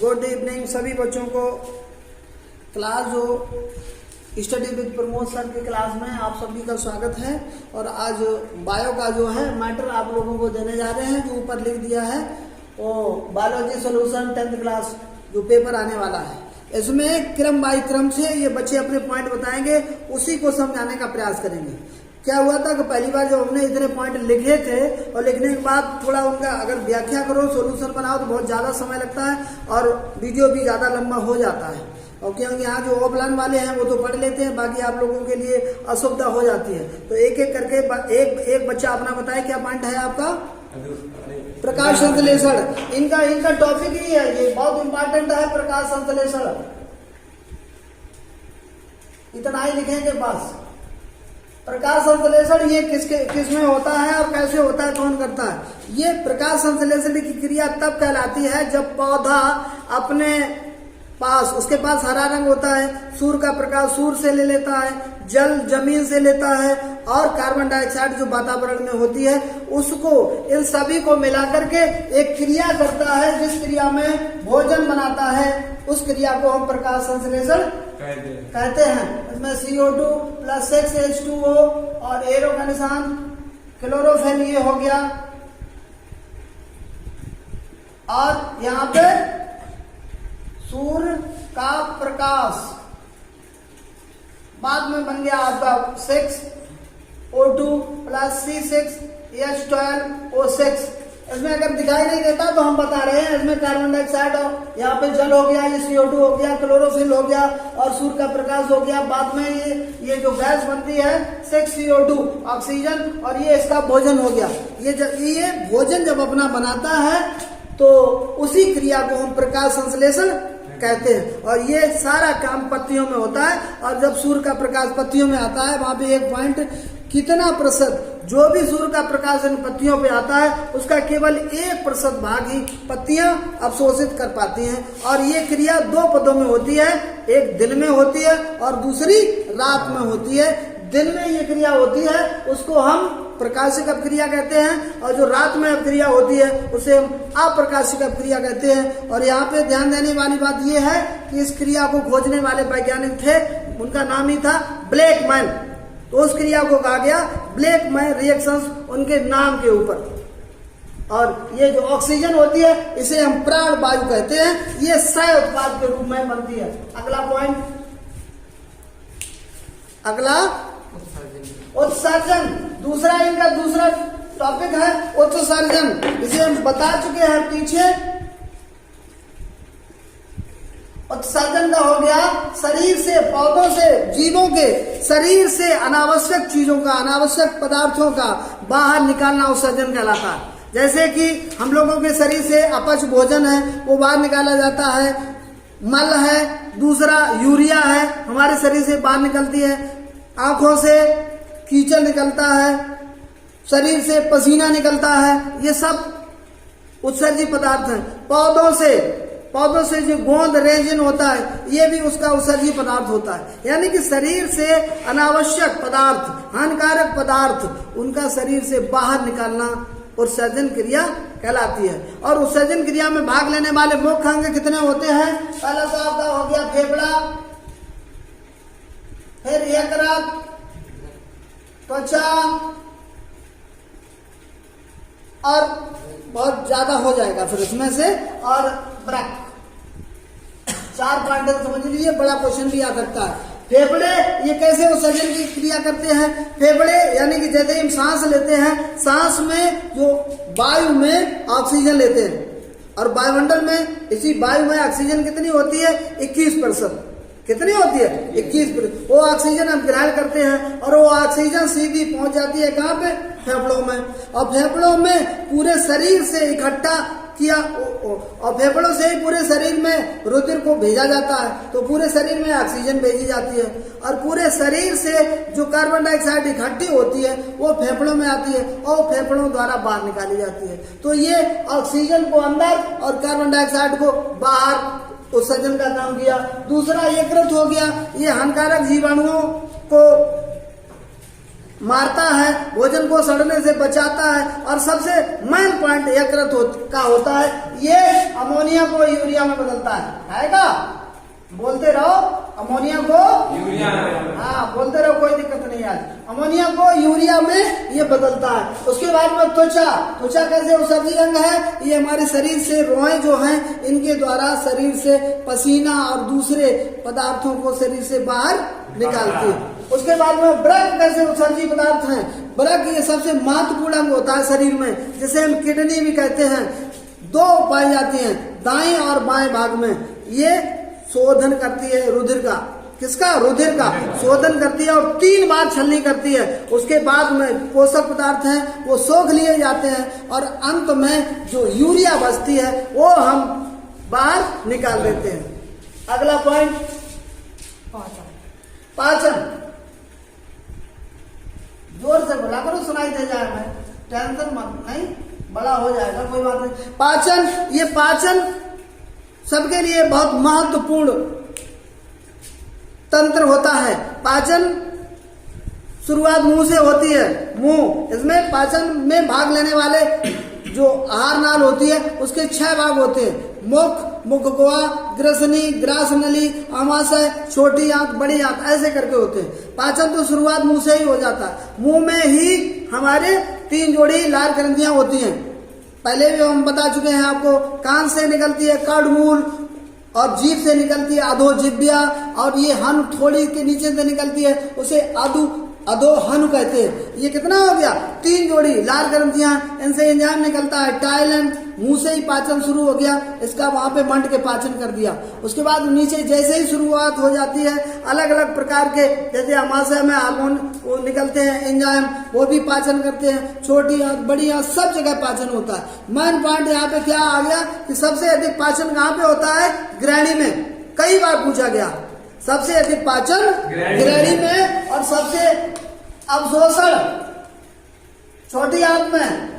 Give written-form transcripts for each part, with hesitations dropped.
Good evening सभी बच्चों को। क्लास जो स्टडी विद प्रमोद सर की क्लास में आप सभी का स्वागत है। और आज बायो का जो है मैटर आप लोगों को देने जा रहे हैं, जो ऊपर लिख दिया है वो बायोलॉजी सॉल्यूशन 10th क्लास जो पेपर आने वाला है। इसमें क्रम बाई क्रम से ये बच्चे अपने पॉइंट बताएंगे, उसी को समझाने का प्रयास करेंगे। क्या हुआ था कि पहली बार जब हमने इतने पॉइंट लिखे थे और लिखने के बाद थोड़ा उनका अगर व्याख्या करो, सॉल्यूशन बनाओ तो बहुत ज़्यादा समय लगता है और वीडियो भी ज़्यादा लंबा हो जाता है। और क्योंकि यहाँ जो ऑफलाइन वाले हैं वो तो पढ़ लेते हैं, बाकी आप लोगों के लिए असुविधा हो जाती है। तो एक एक करके एक बच्चा अपना बताए क्या पॉइंट है आपका। प्रकाश संश्लेषण इनका टॉपिक ही है, ये बहुत इंपॉर्टेंट है। प्रकाश संश्लेषण इतना ही लिखेंगे बस। प्रकाश संश्लेषण ये किस में होता है और कैसे होता है, कौन करता है। ये प्रकाश संश्लेषण की क्रिया तब कहलाती है जब पौधा अपने पास, उसके पास हरा रंग होता है, सूर्य का प्रकाश सूर्य से ले लेता है, जल जमीन से लेता है और कार्बन डाइऑक्साइड जो वातावरण में होती है उसको, इन सभी को मिलाकर के एक क्रिया करता है जिस क्रिया में भोजन बनाता है। उस क्रिया को हम प्रकाश संश्लेषण कहते हैं। इसमें CO2 प्लस 6H2O और एरो का निशान क्लोरोफिल ये हो गया। और यहाँ पे सूर्य का प्रकाश बाद में बन गया आपका 6O2 प्लस C6H12O6। इसमें अगर दिखाई नहीं देता तो हम बता रहे हैं, इसमें कार्बन डाइऑक्साइड और यहाँ पे जल हो गया, ये CO2 हो गया, क्लोरोफिल हो गया और सूर्य का प्रकाश हो गया। बाद में ये जो गैस बनती है 6CO2 ऑक्सीजन, और ये इसका भोजन हो गया। ये भोजन जब अपना बनाता है तो उसी क्रिया को हम प्रकाश संश्लेषण कहते हैं। और ये सारा काम पत्तियों में होता है। और जब सूर्य का प्रकाश पत्तियों में आता है, वहां पे एक पॉइंट, कितना प्रतिशत जो भी सूर्य का प्रकाश इन पत्तियों पे आता है उसका केवल 1% भाग ही पत्तियां अवशोषित कर पाती हैं। और ये क्रिया दो पदों में होती है, एक दिन में होती है और दूसरी रात में होती है। दिन में ये क्रिया होती है उसको हम प्रकाशिक अपक्रिया कहते हैं, और जो रात में अपक्रिया होती है उसे हम अप्रकाशिक अपक्रिया कहते हैं। और यहाँ पे ध्यान देने वाली बात यह है कि इस क्रिया को खोजने वाले वैज्ञानिक थे, उनका नाम ही था ब्लैकमैन। तो उस क्रिया को कहा गया ब्लैकमैन रिएक्शंस, उनके नाम के ऊपर। और ये जो ऑक्सीजन होती है इसे हम प्राण वायु कहते हैं, ये सह उत्पाद के रूप में बनती है। अगला पॉइंट, अगला उत्सर्जन। इनका दूसरा टॉपिक है उत्सर्जन। इसे हम बता चुके हैं पीछे। उत्सर्जन का हो गया शरीर से, पौधों से, जीवों के शरीर से अनावश्यक चीजों का, अनावश्यक पदार्थों का बाहर निकालना उत्सर्जन कहलाता है। जैसे कि हम लोगों के शरीर से अपच भोजन है वो बाहर निकाला जाता है, मल है, दूसरा यूरिया है हमारे शरीर से बाहर निकलती है, आंखों से कीचड़ निकलता है, शरीर से पसीना निकलता है, ये सब उत्सर्जी पदार्थ हैं। पौधों से जो गोंद रेजिन होता है ये भी उसका उत्सर्जी पदार्थ होता है। यानी कि शरीर से अनावश्यक पदार्थ, हानिकारक पदार्थ, उनका शरीर से बाहर निकालना उत्सर्जन क्रिया कहलाती है। और उत्सर्जन क्रिया में भाग लेने वाले मुख्य अंग कितने होते हैं। पहला तो आपका हो गया फेफड़ा, फिर यकृत, त्वचा, और बहुत ज्यादा हो जाएगा फिर उसमें से, और ब्रक। 4 पॉइंट समझ लीजिए, बड़ा क्वेश्चन भी आ सकता है। फेफड़े ये कैसे उत्सर्जन की क्रिया करते हैं। फेफड़े यानी कि जैसे हम सांस लेते हैं, सांस में जो वायु में ऑक्सीजन लेते हैं और वायुमंडल में इसी वायु में ऑक्सीजन कितनी होती है 21%। कितनी होती है 21%। वो ऑक्सीजन हम ग्रहण करते हैं और वो ऑक्सीजन सीधी पहुंच जाती है कहाँ पे, फेफड़ों में। और फेफड़ों में पूरे शरीर से इकट्ठा किया, और फेफड़ों से ही पूरे शरीर में रुधिर को भेजा जाता है, तो पूरे शरीर में ऑक्सीजन भेजी जाती है। और पूरे शरीर से जो कार्बन डाइऑक्साइड इकट्ठी होती है वो फेफड़ों में आती है और फेफड़ों द्वारा बाहर निकाली जाती है। तो ये ऑक्सीजन को अंदर और कार्बन डाइऑक्साइड को बाहर उत्सर्जन का काम किया। दूसरा यकृत हो गया, ये हानिकारक जीवाणुओं को मारता है, भोजन को सड़ने से बचाता है, और सबसे मेन पॉइंट यकृत का होता है, ये अमोनिया को यूरिया में बदलता है का बोलते रहो, अमोनिया को यूरिया में, हाँ बोलते रहो, कोई दिक्कत नहीं है। अमोनिया को यूरिया में ये बदलता है। उसके बाद में त्वचा कैसे उपसर्जी अंग है, ये हमारे शरीर से रोएं जो हैं इनके द्वारा शरीर से पसीना और दूसरे पदार्थों को शरीर से बाहर निकालती है। उसके बाद में व्रक कैसे उत्सर्जी पदार्थ हैं, व्रक ये सबसे महत्वपूर्ण अंग होता है शरीर में, जिसे हम किडनी भी कहते हैं। दो पाई जाती हैं, दाएं और बाएं भाग में। ये शोधन करती है रुधिर का, किसका, रुधिर का शोधन करती है, और 3 बार छलनी करती है। उसके बाद में पोषक पदार्थ हैं वो सोख लिए जाते हैं, और अंत में जो यूरिया बचती है वो हम बाहर निकाल देते हैं। अगला पॉइंट पाचन। जोर से बोला करो, सुनाई दे जाए, मैं टेंशन मत, नहीं बड़ा हो जाएगा, कोई बात नहीं। पाचन, ये पाचन सबके लिए बहुत महत्वपूर्ण तंत्र होता है। पाचन शुरुआत मुंह से होती है। मुंह, इसमें पाचन में भाग लेने वाले जो आहार नाल होती है उसके 6 भाग होते हैं। मुख, मुखगुहा, ग्रसनी, ग्रासनली, आमाशय, छोटी आंत, बड़ी आंत, ऐसे करके होते हैं। पाचन तो शुरुआत मुंह से ही हो जाता है। मुंह में ही हमारे 3 जोड़ी लार ग्रंथियां होती हैं। पहले भी हम बता चुके हैं आपको, कान से निकलती है कड़मूल, और जीभ से निकलती है अधोजिह्वा, और ये हन थोड़ी के नीचे से निकलती है, उसे अधोहनु कहते हैं। ये कितना हो गया, 3 जोड़ी लार ग्रंथियां, इनसे एंजाइम निकलता है टाइलेंट। मुंह से ही पाचन शुरू हो गया, इसका वहां पे मंड के पाचन कर दिया। उसके बाद नीचे जैसे ही शुरुआत हो जाती है, अलग अलग प्रकार के, जैसे आमाशय में हार्मोन वो निकलते हैं एंजाइम, वो भी पाचन करते हैं। छोटी आंत, बड़ी आंत, सब जगह पाचन होता है। मेन पॉइंट यहाँ पे क्या आ गया कि सबसे अधिक पाचन कहाँ पे होता है, ग्रहणी में। कई बार पूछा गया, सबसे अधिक पाचन ग्रहणी में, और सबसे अवशोषण छोटी आंत में,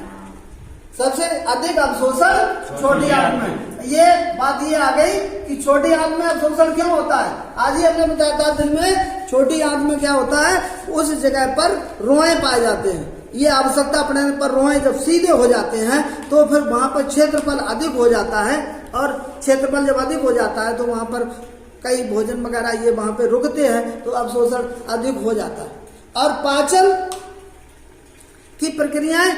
सबसे अधिक अवशोषण छोटी आंत में। ये बात ये आ गई कि छोटी आंत में अवशोषण क्यों होता है। आज ही हमने बताया था दिन में, छोटी आंत में क्या होता है, उस जगह पर रोएं पाए जाते हैं। ये आवश्यकता पड़ने पर रोएं जब सीधे हो जाते हैं तो फिर वहां पर क्षेत्रफल अधिक हो जाता है, और क्षेत्रफल जब अधिक हो जाता है तो वहां पर कई भोजन वगैरह ये वहां पे रुकते हैं, तो अवशोषण अधिक हो जाता है। और पाचन की प्रक्रियाएं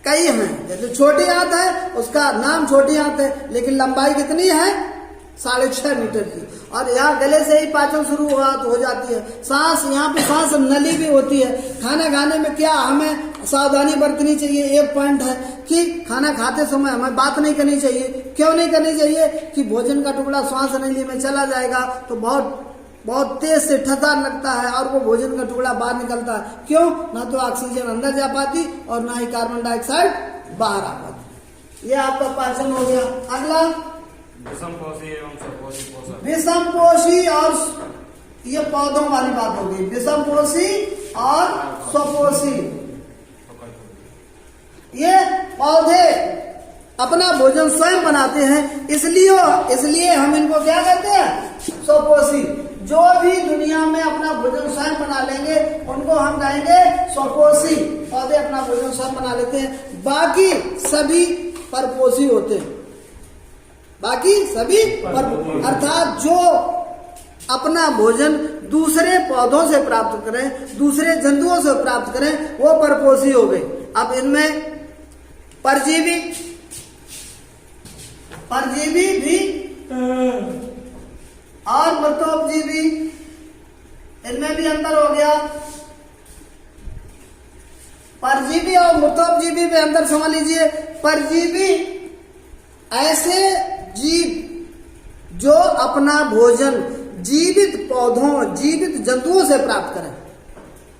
कई हैं। जैसे छोटी आंत है, उसका नाम छोटी आंत है, लेकिन लंबाई कितनी है, 6.5 मीटर की, और यहाँ गले से ही पाचन शुरू हो जाती है। सांस, यहाँ पे सांस नली भी होती है। खाना खाने में क्या हमें सावधानी बरतनी चाहिए, एक पॉइंट है कि खाना खाते समय हमें बात नहीं करनी चाहिए। क्यों नहीं करनी चाहिए, कि भोजन का टुकड़ा श्वास नली में चला जाएगा तो बहुत तेज से ठसार लगता है, और वो भोजन का टुकड़ा बाहर निकलता है। क्यों, ना तो ऑक्सीजन अंदर जा पाती और ना ही कार्बन डाइऑक्साइड बाहर आ पाती। ये आपका पाचन हो गया। अगला विषमपोषी एवं स्वपोषी पोषक। विषमपोषी, और ये पौधों वाली बात होगी, विषमपोषी और स्वपोषी। ये पौधे अपना भोजन स्वयं बनाते हैं, इसलिए हम इनको क्या कहते हैं, स्वपोषी। जो भी दुनिया में अपना भोजन स्वयं बना लेंगे उनको हम कहेंगे स्वपोषी। पौधे अपना भोजन स्वयं बना लेते हैं। बाकी सभी परपोषी होते हैं, बाकी सभी अर्थात जो अपना भोजन दूसरे पौधों से प्राप्त करें, दूसरे जंतुओं से प्राप्त करें, वो परपोषी हो गए। अब इनमें परजीवी भी और मृतोपजीवी, इनमें भी अंतर हो गया। परजीवी और मृतोपजीवी में अंतर समझ लीजिए। परजीवी ऐसे जीव जो अपना भोजन जीवित पौधों, जीवित जंतुओं से प्राप्त करें,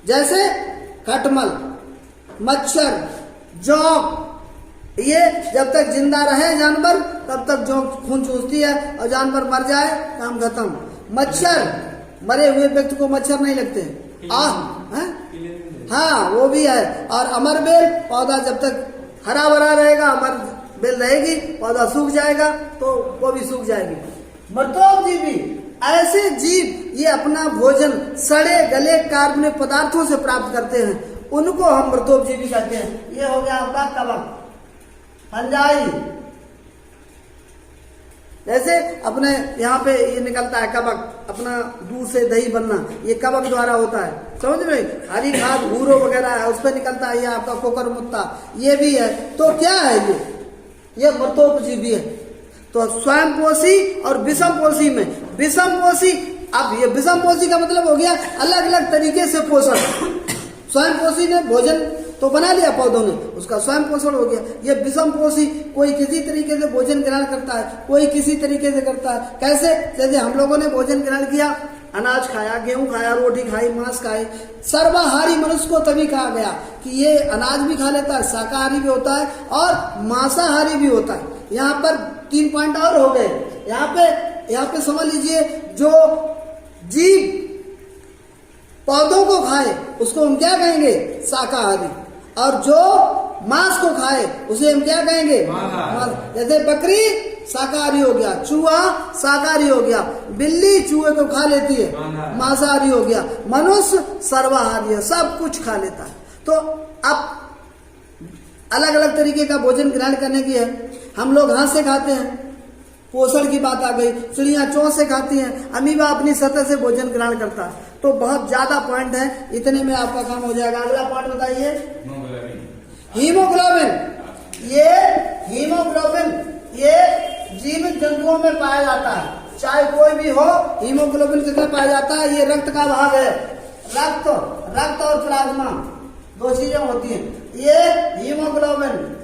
जैसे खटमल, मच्छर, जोंक। ये जब तक जिंदा रहे जानवर तब तक जोंक खून चूसती है, और जानवर मर जाए काम खत्म। मच्छर, मरे हुए व्यक्ति को मच्छर नहीं लगते। हाँ वो भी है। और अमरबेल, पौधा जब तक हरा भरा रहेगा, अमरबेल रहेगी, पौधा सूख जाएगा तो वो भी सूख जाएगी। मृतोपजीवी ऐसे जीव ये अपना भोजन सड़े गले कार्बनिक पदार्थों से प्राप्त करते हैं। उनको हम मृतोपजीवी कहते हैं। ये हो गया आपका कवक, फंजाई। जैसे अपने यहाँ पे ये निकलता है कवक, अपना दूध से दही बनना, ये कवक द्वारा होता है, समझ रहे? हरी खाद भूरो वगैरह है उस पर निकलता है, ये आपका कोकर मुत्ता ये भी है। तो क्या है ये मृतोपजीवी है। तो स्वयंपोषी और विषमपोषी में, विषमपोषी, अब ये विषमपोषी का मतलब हो गया अलग अलग तरीके से पोषण। स्वयंपोषी ने भोजन तो बना लिया पौधों ने, उसका स्वयं पोषण हो गया। ये विषमपोषी, कोई किसी तरीके से भोजन ग्रहण करता है, कोई किसी तरीके से करता है। कैसे? जैसे हम लोगों ने भोजन ग्रहण किया, अनाज खाया, गेहूं खाया, रोटी खाई, मांस खाए। सर्वाहारी मनुष्य को तभी कहा गया कि ये अनाज भी खा लेता है, शाकाहारी भी होता है और मांसाहारी भी होता है। यहाँ पर 3 पॉइंट और हो गए। यहाँ पे समझ लीजिए, जो जीव पौधों को खाए उसको हम क्या कहेंगे? शाकाहारी। और जो मांस को खाए उसे हम क्या कहेंगे? मांस। जैसे बकरी शाकाहारी हो गया, चूहा शाकाहारी हो गया, बिल्ली चूहे को खा लेती है, मांसाहारी हो गया। मनुष्य सर्वाहारी है, सब कुछ खा लेता है। तो अब अलग अलग तरीके का भोजन ग्रहण करने की है। हम लोग हाथ से खाते हैं, पोषण की बात आ गई। चिड़िया चोंच से खाती हैं, अमीबा अपनी सतह से भोजन ग्रहण करता है। तो बहुत ज्यादा पॉइंट है, इतने में आपका काम हो जाएगा। अगला पॉइंट बताइए, हीमोग्लोबिन। ये जीवित जंतुओं में पाया जाता है, चाहे कोई भी हो। हीमोग्लोबिन किसमें पाया जाता है? ये रक्त का भाग है। रक्त और प्लाज्मा 2 चीजें होती हैं। ये हीमोग्लोबिन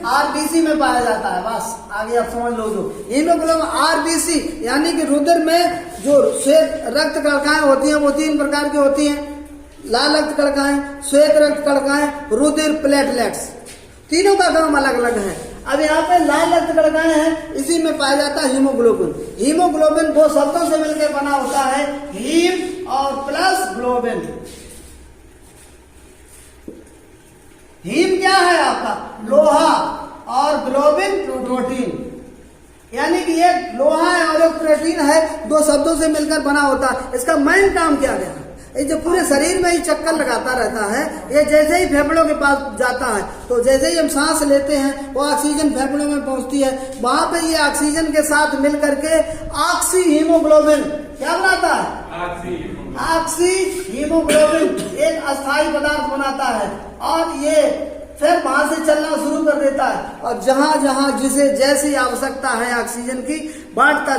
आरबीसी में पाया जाता है। बस आगे आप समझ लो। जो हीमोग्लोबिन आरबीसी यानी कि रुधिर में जो श्वेत रक्त कणिकाएं होती हैं वो 3 प्रकार की होती हैं। लाल रक्त कणिकाएं, श्वेत रक्त कणिकाएं, रुधिर प्लेटलेट्स, तीनों का काम अलग अलग है। अब यहाँ पे लाल रक्त कणिकाएं हैं, इसी में पाया जाता है हीमोग्लोबिन। हीमोग्लोबिन 2 शब्दों से मिलकर बना होता है, हीम और प्लस ग्लोबिन। हीम क्या है आपका? लोहा, और ग्लोबिन प्रोटीन। यानी कि ये लोहा है और एक प्रोटीन है, 2 शब्दों से मिलकर बना होता है। इसका मेन काम क्या है? ये जो पूरे शरीर में ही चक्कर लगाता रहता है, ये जैसे ही फेफड़ों के पास जाता है तो जैसे ही हम सांस लेते हैं वो ऑक्सीजन फेफड़ों में पहुंचती है, वहां पे ये ऑक्सीजन के साथ मिल करके ऑक्सी हीमोग्लोबिन क्या बनाता है? ऑक्सी हीमोग्लोबिन एक अस्थायी पदार्थ बनाता है और ये फिर वहां से चलना शुरू कर देता है और जहां जहां जिसे जैसी आवश्यकता है ऑक्सीजन की बांटता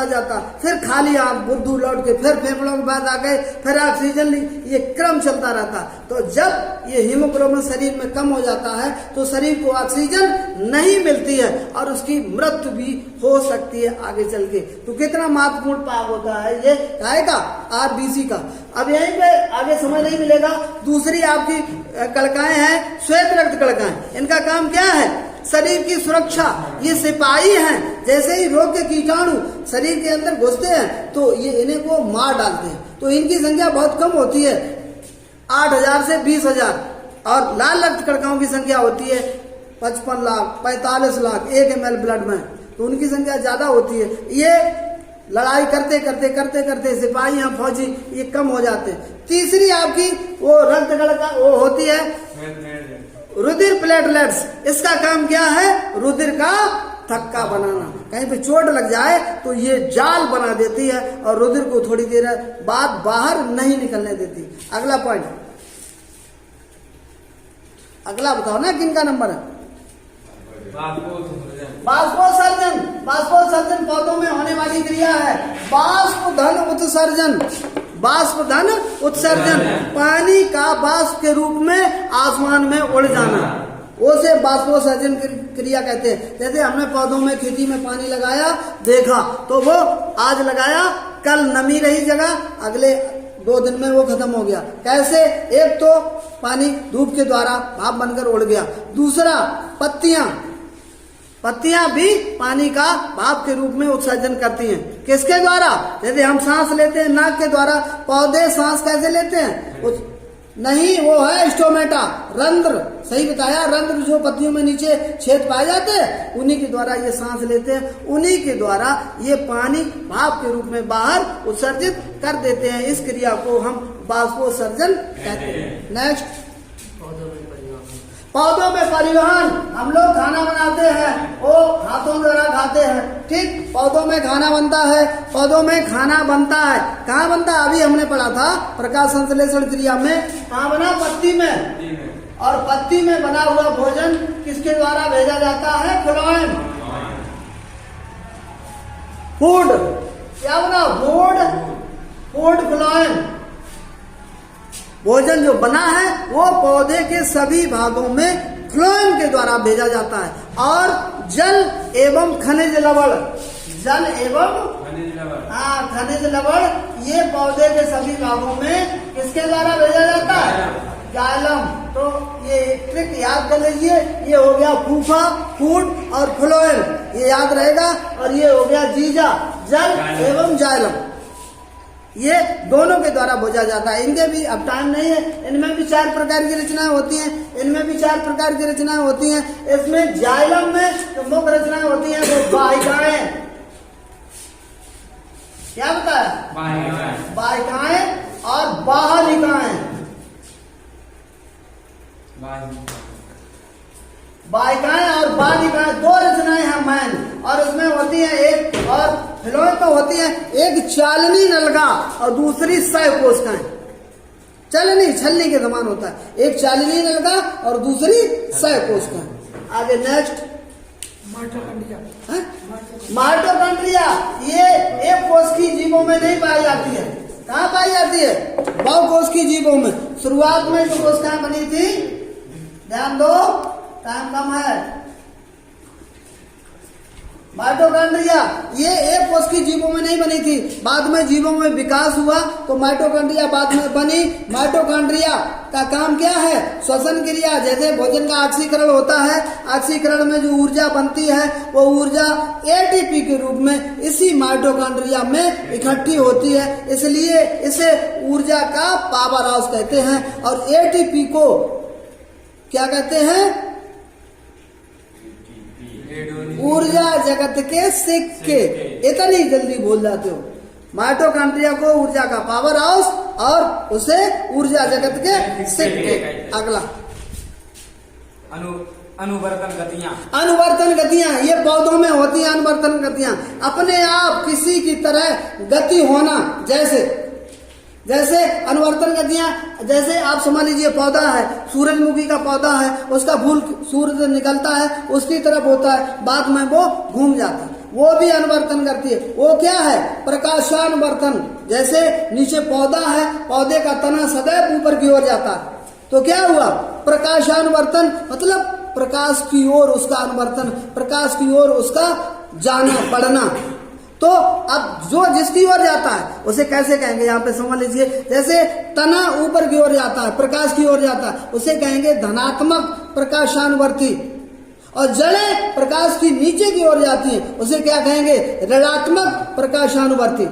जाता, फिर खाली आप बुद्धू लौट के फिर फेफड़ों के बाद आ गए, फिर ऑक्सीजन ली, ये क्रम चलता रहता। तो जब ये हीमोग्लोबिन शरीर में कम हो जाता है तो शरीर को ऑक्सीजन नहीं मिलती है और उसकी मृत्यु भी हो सकती है आगे चल के। तो कितना महत्वपूर्ण पाप होता है ये का आरबीसी का। अब यहीं पे आगे समझ नहीं मिलेगा। दूसरी आपकी कणिकाएं हैं श्वेत रक्त कणिकाएं। इनका काम क्या है? शरीर की सुरक्षा। ये सिपाही हैं, जैसे ही रोग के कीटाणु शरीर के अंदर घुसते हैं तो ये इन्हें को मार डालते हैं। तो इनकी संख्या बहुत कम होती है, 8,000 से 20,000। और लाल रक्त कणिकाओं की संख्या होती है 55 लाख, 45 लाख 1 ml ब्लड में, तो उनकी संख्या ज्यादा होती है। ये लड़ाई करते करते सिपाही या फौजी ये कम हो जाते हैं। तीसरी आपकी वो रक्त कणिका वो होती है रुधिर प्लेटलेट्स। इसका काम क्या है? रुधिर का थक्का बनाना। कहीं पे चोट लग जाए तो ये जाल बना देती है और रुधिर को थोड़ी देर बाद बाहर नहीं निकलने देती। अगला पॉइंट, अगला बताओ ना किन का नंबर है? बाष्पोत्सर्जन पौधों में होने वाली क्रिया है। बाष्प धन उत्सर्जन, पानी का बाष्प के रूप में आसमान में उड़ जाना, उसे बाष्पोत्सर्जन क्रिया कहते हैं। जैसे हमने पौधों में खेती में पानी लगाया, देखा तो वो आज लगाया, कल नमी रही जगह, अगले 2 दिन में वो खत्म हो गया। कैसे? एक तो पानी धूप के द्वारा भाप बनकर उड़ गया। दूसरा पत्तियां भी पानी का भाप के रूप में उत्सर्जन करती हैं। किसके द्वारा? जैसे हम सांस लेते हैं नाक के द्वारा, पौधे सांस कैसे लेते हैं? नहीं, वो है स्टोमेटा, रंध्र। सही बताया, रंध्र जो पत्तियों में नीचे छेद पाए जाते हैं, उन्हीं के द्वारा ये सांस लेते हैं, उन्हीं के द्वारा ये पानी भाप के रूप में बाहर उत्सर्जित कर देते हैं। इस क्रिया को हम बाष्पोत्सर्जन कहते हैं। नेक्स्ट, पौधों में परिवहन। हम लोग खाना बनाते हैं, वो हाथों द्वारा खाते हैं, ठीक। पौधों में खाना बनता है, पौधों में खाना बनता है। कहाँ बनता है? अभी हमने पढ़ा था प्रकाश संश्लेषण क्रिया में। कहाँ बना? पत्ती में। और पत्ती में बना हुआ भोजन किसके द्वारा भेजा जाता है? फ्लोएम। फूड क्या बना? Food phloem. भोजन जो बना है वो पौधे के सभी भागों में फ्लोएम के द्वारा भेजा जाता है। और जल एवं खनिज लवण, जल एवं खनिज लवण, ये पौधे के सभी भागों में किसके द्वारा भेजा जाता है? जाइलम। तो ये ट्रिक याद कर लीजिए, ये हो गया फूफा, फूड और फ्लोएम, ये याद रहेगा। और ये हो गया जीजा, जल एवं जाइलम, ये दोनों के द्वारा भेजा जाता है। इनके भी अब टाइम नहीं है, इनमें भी 4 प्रकार की रचनाएं होती हैं, इनमें भी 4 प्रकार की रचनाएं होती हैं। इसमें जाइलम में जो मुख्य रचनाएं होती हैं वो वाहिकाएं। क्या बताया? वाहिकाएं और बाहरिकाएं। वाहिकाएं और बाहरिकाएं 2 रचनाएं हैं मैन, और उसमें होती है एक, और फ्लोएम तो होती है एक चालनी नलिका और दूसरी सह कोशिकाएं। चलनी छलनी के समान होता है, एक चालनी नलिका और दूसरी सह कोशिकाएं। आगे नेक्स्ट, माइटोकॉन्ड्रिया। ये एक कोशिकीय जीवों में नहीं पाई जाती है। कहाँ पाई जाती है? बहुकोशिकीय जीवों में। शुरुआत में जो कोशिकाएं बनी थी, ध्यान दो, टाइम कम है। माइटोकॉन्ड्रिया ये एक कोशिकीय जीवों में नहीं बनी थी, बाद में जीवों में विकास हुआ तो माइटोकॉन्ड्रिया बाद में बनी। माइटोकॉन्ड्रिया का काम क्या है? श्वसन क्रिया। जैसे भोजन का ऑक्सीकरण होता है, ऑक्सीकरण में जो ऊर्जा बनती है वो ऊर्जा एटीपी के रूप में इसी माइटोकॉन्ड्रिया में इकट्ठी होती है, इसलिए इसे ऊर्जा का पावर हाउस कहते हैं। और एटीपी को क्या कहते हैं? ऊर्जा जगत के सिक्के। इतनी जल्दी भूल जाते हो। माइटोकॉन्ड्रिया को ऊर्जा का पावर हाउस और उसे ऊर्जा जगत के सिक्के। अगला, अनुवर्तन गतियां। अनुवर्तन गतियां ये पौधों में होती हैं। अनुवर्तन गतियां अपने आप किसी की तरह गति होना। जैसे अनुवर्तन गतियां, जैसे आप समझ लीजिए पौधा है, सूरजमुखी का पौधा है, उसका फूल सूर्य निकलता है, उसकी तरफ होता है, बाद में वो घूम जाता है, वो भी अनुवर्तन करती है। वो क्या है? प्रकाशानुवर्तन। जैसे नीचे पौधा है, पौधे का तना सदैव ऊपर की ओर जाता है, तो क्या हुआ? प्रकाशानुवर्तन, मतलब प्रकाश की ओर उसका अनुवर्तन, प्रकाश की ओर उसका जाना, बढ़ना। तो अब जो जिसकी ओर जाता है उसे कैसे कहेंगे? यहाँ पे समझ लीजिए, जैसे तना ऊपर की ओर जाता है, प्रकाश की ओर जाता है, उसे कहेंगे धनात्मक प्रकाशानुवर्ती। और जड़ें प्रकाश की नीचे की ओर जाती हैं, उसे क्या कहेंगे? ऋणात्मक प्रकाशानुवर्ती।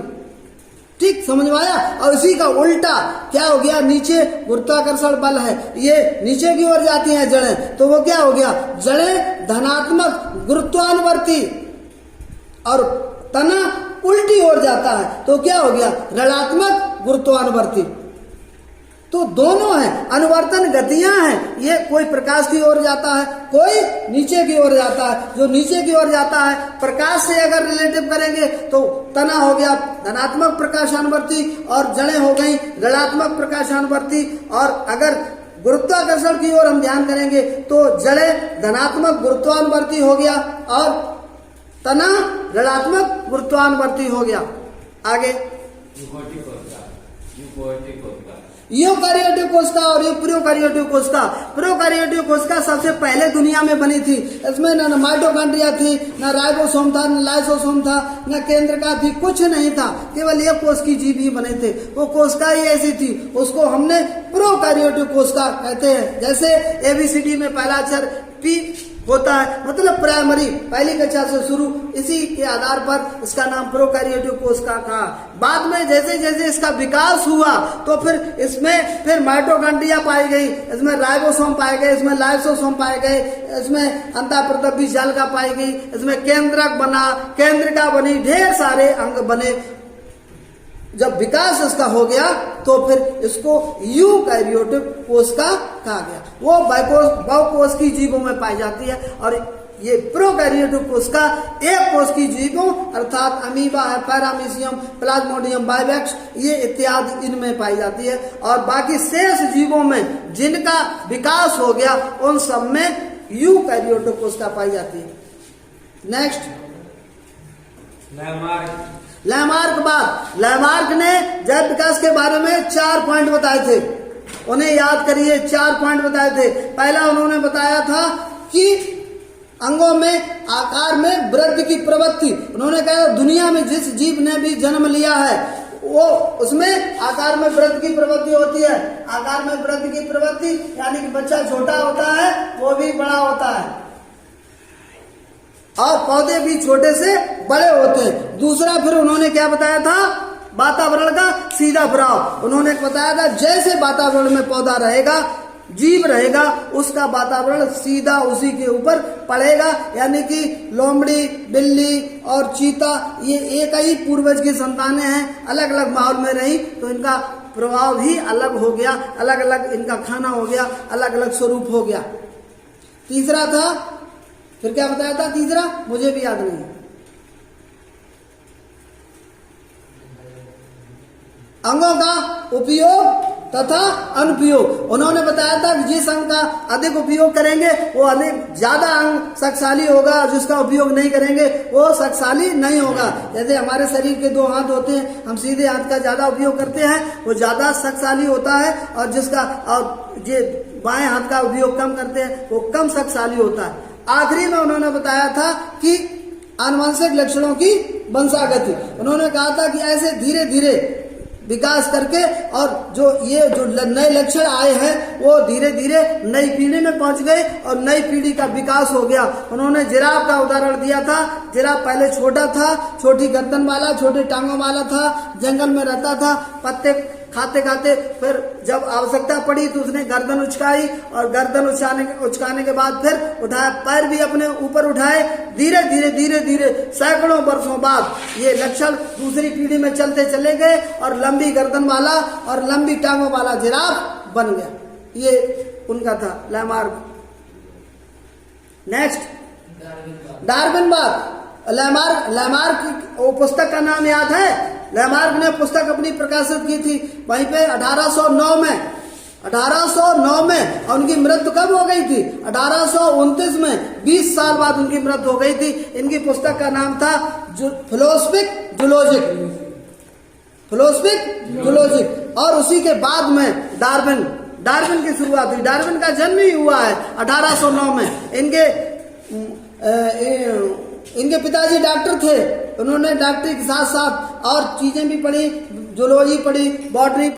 ठीक, समझ में आया? और इसी का उल्टा क्या हो गया? नीचे गुरुत्वाकर्षण बल है, ये नीचे की ओर जाती हैं जड़ें, तो वो क्या हो गया? जड़ें धनात्मक गुरुत्वानुवर्ती, और तना उल्टी ओर जाता है तो क्या हो गया? ऋणात्मक गुरुत्वानुवर्ती। तो दोनों है, अनुवर्तन गतियां हैं। ये कोई प्रकाश की ओर जाता है, कोई नीचे की ओर जाता है। जो नीचे की ओर जाता है, प्रकाश से अगर रिलेटिव करेंगे तो तना हो गया धनात्मक प्रकाशानुवर्ती और जड़ें हो गई ऋणात्मक प्रकाशानुवर्ती। और अगर गुरुत्वाकर्षण की ओर हम ध्यान करेंगे तो जड़ें धनात्मक गुरुत्वानुवर्ती हो गया और तना ऋणात्मक गुरुत्वानुवर्ती हो गया। आगे, यूकारियोटिक कोशिका और प्रोकारियोटिक कोशिका। प्रोकारियोटिक कोशिका सबसे पहले दुनिया में बनी थी। इसमें न माइटोकॉन्ड्रिया थी, न राइबोसोम था, न लाइसोसोम था, न केंद्रका थी, कुछ नहीं था, केवल एक कोशिकीय जीव ही बने थे। वो कोशिका ही ऐसी थी, उसको हमने प्रोकारियोटिक कोशिका कहते हैं। जैसे ABCD में पहला अक्षर P होता है, मतलब प्राइमरी पहली कक्षा से शुरू, इसी के आधार पर इसका नाम प्रोकैरियोटिक कोशिका कहा। बाद में जैसे जैसे इसका विकास हुआ तो फिर इसमें फिर माइटोकॉन्ड्रिया पाई गई, इसमें राइबोसोम पाए गए, इसमें लाइसोसोम पाए गए, इसमें अंतःप्रदब्बी जालिका पाई गई, इसमें केंद्रक बना, केंद्रिका बनी, ढेर सारे अंग बने। जब विकास इसका हो गया तो फिर इसको यूकैरियोटिक कोशिका कहा गया। वो बहुकोशिकीय जीवों में पाई जाती है और ये प्रोकैरियोटिक कोशिका एक कोशिकीय जीवों अर्थात अमीबा है, पैरामीशियम, प्लाज्मोडियम बाइवेक्स ये इत्यादि इनमें पाई जाती है। और बाकी शेष जीवों में जिनका विकास हो गया उन सब में यूकैरियोटिक कोशिका पाई जाती है। नेक्स्ट लैमार्क बाद लैमार्क ने जैव विकास के बारे में 4 पॉइंट बताए थे, उन्हें याद करिए। 4 पॉइंट बताए थे। पहला उन्होंने बताया था कि अंगों में आकार में वृद्धि की प्रवृत्ति। उन्होंने कहा दुनिया में जिस जीव ने भी जन्म लिया है वो उसमें आकार में वृद्धि की प्रवृत्ति होती है। आकार में वृद्धि की प्रवृत्ति यानी कि बच्चा छोटा होता है वो भी बड़ा होता है और पौधे भी छोटे से बड़े होते हैं। दूसरा फिर उन्होंने क्या बताया था, वातावरण का सीधा प्रभाव। उन्होंने बताया था जैसे वातावरण में पौधा रहेगा, जीव रहेगा, उसका वातावरण सीधा उसी के ऊपर पड़ेगा। यानी कि लोमड़ी, बिल्ली और चीता ये एक ही पूर्वज की संतानें हैं, अलग अलग माहौल में रही तो इनका प्रभाव भी अलग हो गया, अलग अलग इनका खाना हो गया, अलग अलग स्वरूप हो गया। तीसरा था, फिर क्या बताया था तीसरा, मुझे भी याद नहीं है। अंगों का उपयोग तथा अनुपयोग। उन्होंने बताया था कि जिस अंग का अधिक उपयोग करेंगे वो अधिक ज्यादा अंग शक्तिशाली होगा, जिसका उपयोग नहीं करेंगे वो शक्तिशाली नहीं होगा। जैसे हमारे शरीर के 2 हाथ होते हैं, हम सीधे हाथ का ज्यादा उपयोग करते हैं वो ज्यादा शक्तिशाली होता है, और जिसका और ये बाएं हाथ का उपयोग कम करते हैं वो कम शक्तिशाली होता है। आखिरी में उन्होंने बताया था कि आनुवंशिक लक्षणों की वंशागति। उन्होंने कहा था कि ऐसे धीरे धीरे विकास करके और जो नए लक्षण आए हैं वो धीरे धीरे नई पीढ़ी में पहुंच गए और नई पीढ़ी का विकास हो गया। उन्होंने जिराफ का उदाहरण दिया था। जिराफ पहले छोटा था, छोटी गर्दन वाला, छोटे टांगों वाला था, जंगल में रहता था, पत्ते खाते खाते फिर जब आवश्यकता पड़ी तो उसने गर्दन उचकाई और गर्दन उचकाने के बाद फिर उठाया, पैर भी अपने ऊपर उठाए। धीरे धीरे धीरे धीरे सैकड़ों वर्षों बाद ये लक्षण दूसरी पीढ़ी में चलते चले गए और लंबी गर्दन वाला और लंबी टांगों वाला जिराफ बन गया। ये उनका था लैमार्क। नेक्स्ट डार्विनवाद। लैमार्क वो पुस्तक का नाम याद है? लैमार्क ने पुस्तक अपनी प्रकाशित की थी वहीं पे 1809 में। और उनकी मृत्यु कब हो गई थी? 1829 में। 20 साल बाद उनकी मृत्यु हो गई थी। इनकी पुस्तक का नाम था फिलोसफिक जूलॉजिक। और उसी के बाद में डार्विन की शुरुआत हुई। डार्विन का जन्म ही हुआ है 1809 में। इनके पिताजी डॉक्टर थे। उन्होंने डॉक्टरी के साथ साथ और चीजें भी पढ़ी, जूलॉजी पढ़ी, बॉटनी